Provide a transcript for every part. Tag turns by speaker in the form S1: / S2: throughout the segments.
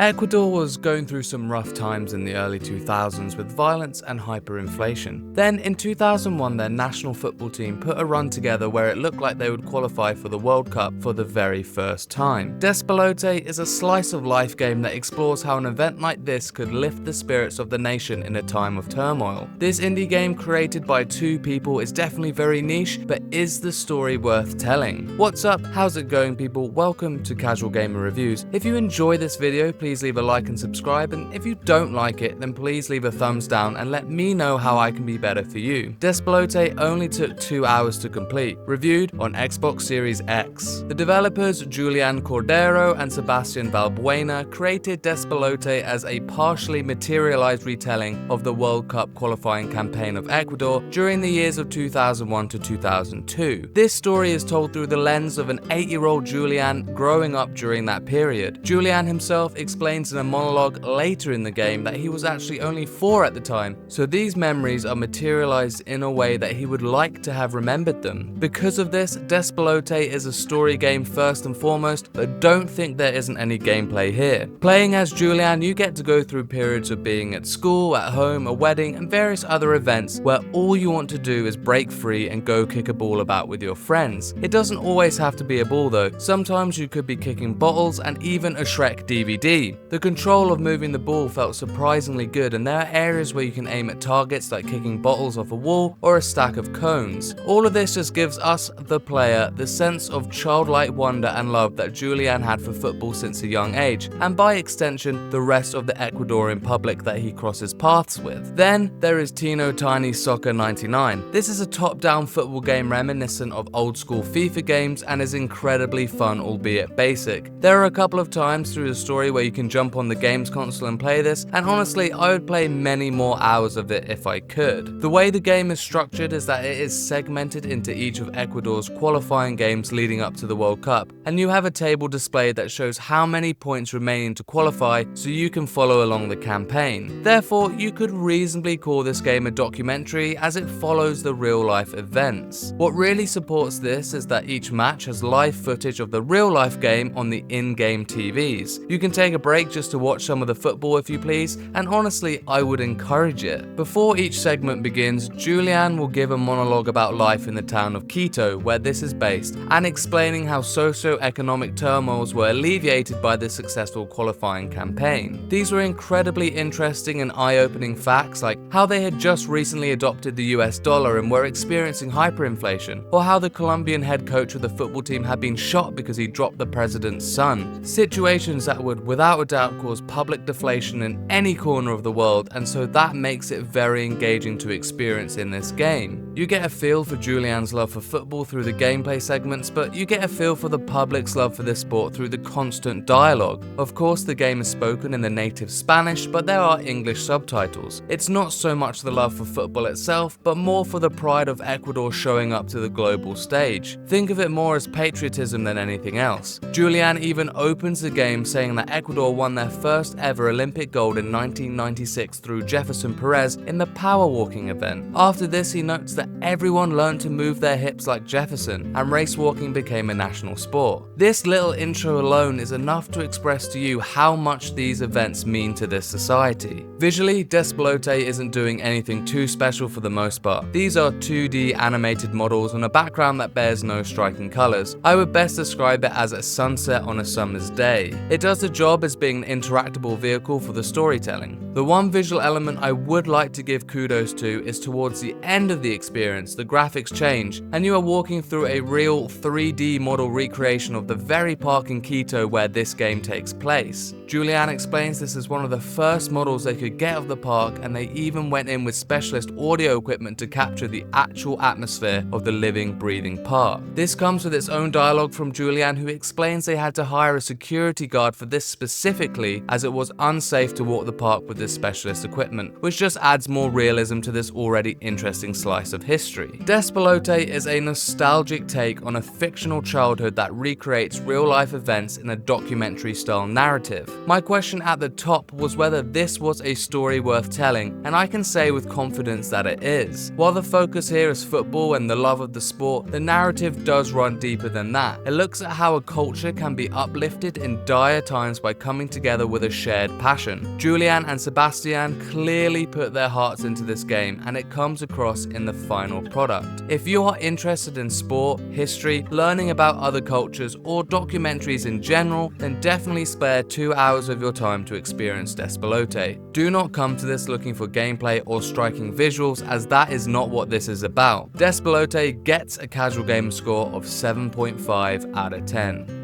S1: Ecuador was going through some rough times in the early 2000s with violence and hyperinflation. Then in 2001 their national football team put a run together where it looked like they would qualify for the World Cup for the very first time. Despelote is a slice of life game that explores how an event like this could lift the spirits of the nation in a time of turmoil. This indie game created by two people is definitely very niche, but is the story worth telling? What's up? How's it going, people? Welcome to Casual Gamer Reviews. If you enjoy this video, please leave a like and subscribe, and if you don't like it, then please leave a thumbs down and let me know how I can be better for you. Despelote only took 2 hours to complete, reviewed on Xbox Series X. The developers Julian Cordero and Sebastian Valbuena created Despelote as a partially materialized retelling of the World Cup qualifying campaign of Ecuador during the years of 2001 to 2002. This story is told through the lens of an 8-year-old Julian growing up during that period. Julian himself explains in a monologue later in the game that he was actually only 4 at the time, so these memories are materialized in a way that he would like to have remembered them. Because of this, Despelote is a story game first and foremost, but don't think there isn't any gameplay here. Playing as Julian, you get to go through periods of being at school, at home, a wedding, and various other events where all you want to do is break free and go kick a ball about with your friends. It doesn't always have to be a ball though. Sometimes you could be kicking bottles and even a Shrek DVD. The control of moving the ball felt surprisingly good, and there are areas where you can aim at targets like kicking bottles off a wall or a stack of cones. All of this just gives us, the player, the sense of childlike wonder and love that Julian had for football since a young age, and by extension, the rest of the Ecuadorian public that he crosses paths with. Then there is Tino Tiny Soccer 99. This is a top-down football game reminiscent of old-school FIFA games and is incredibly fun, albeit basic. There are a couple of times through the story where you can jump on the games console and play this, and honestly, I would play many more hours of it if I could. The way the game is structured is that it is segmented into each of Ecuador's qualifying games leading up to the World Cup, and you have a table displayed that shows how many points remaining to qualify so you can follow along the campaign. Therefore, you could reasonably call this game a documentary as it follows the real-life events. What really supports this is that each match has live footage of the real-life game on the in-game TVs. You can take a break just to watch some of the football if you please, and honestly, I would encourage it. Before each segment begins, Julian will give a monologue about life in the town of Quito, where this is based, and explaining how socio-economic turmoils were alleviated by the successful qualifying campaign. These were incredibly interesting and eye-opening facts, like how they had just recently adopted the US dollar and were experiencing hyperinflation, or how the Colombian head coach of the football team had been shot because he dropped the president's son. Situations that would without a doubt cause public deflation in any corner of the world, and so that makes it very engaging to experience in this game. You get a feel for Julian's love for football through the gameplay segments, but you get a feel for the public's love for this sport through the constant dialogue. Of course, the game is spoken in the native Spanish, but there are English subtitles. It's not so much the love for football itself, but more for the pride of Ecuador showing up to the global stage. Think of it more as patriotism than anything else. Julian even opens the game saying that Ecuador won their first ever Olympic gold in 1996 through Jefferson Perez in the power walking event. After this, he notes that everyone learned to move their hips like Jefferson, and race walking became a national sport. This little intro alone is enough to express to you how much these events mean to this society. Visually, Despelote isn't doing anything too special for the most part. These are 2D animated models on a background that bears no striking colors. I would best describe it as a sunset on a summer's day. It does the job as being an interactable vehicle for the storytelling. The one visual element I would like to give kudos to is towards the end of the experience, the graphics change, and you are walking through a real 3D model recreation of the very park in Quito where this game takes place. Julian explains this is one of the first models they could get of the park, and they even went in with specialist audio equipment to capture the actual atmosphere of the living, breathing park. This comes with its own dialogue from Julian, who explains they had to hire a security guard for this specifically as it was unsafe to walk the park with this specialist equipment, which just adds more realism to this already interesting slice of history. Despelote is a nostalgic take on a fictional childhood that recreates real-life events in a documentary-style narrative. My question at the top was whether this was a story worth telling, and I can say with confidence that it is. While the focus here is football and the love of the sport, the narrative does run deeper than that. It looks at how a culture can be uplifted in dire times by coming together with a shared passion. Julian and Sebastian clearly put their hearts into this game, and it comes across in the final product. If you are interested in sport, history, learning about other cultures, or documentaries in general, then definitely spare 2 hours of your time to experience Despelote. Do not come to this looking for gameplay or striking visuals, as that is not what this is about. Despelote gets a casual gamer score of 7.5 out of 10.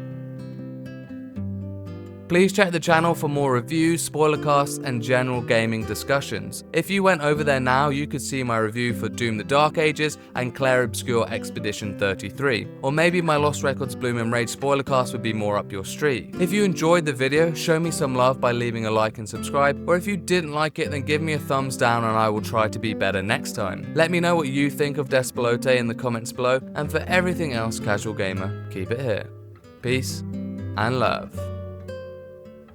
S1: Please check the channel for more reviews, spoilercasts, and general gaming discussions. If you went over there now, you could see my review for Doom the Dark Ages and Clair Obscur Expedition 33. Or maybe my Lost Records Bloom and Rage spoilercast would be more up your street. If you enjoyed the video, show me some love by leaving a like and subscribe, or if you didn't like it, then give me a thumbs down and I will try to be better next time. Let me know what you think of Despelote in the comments below, and for everything else Casual Gamer, keep it here. Peace and love.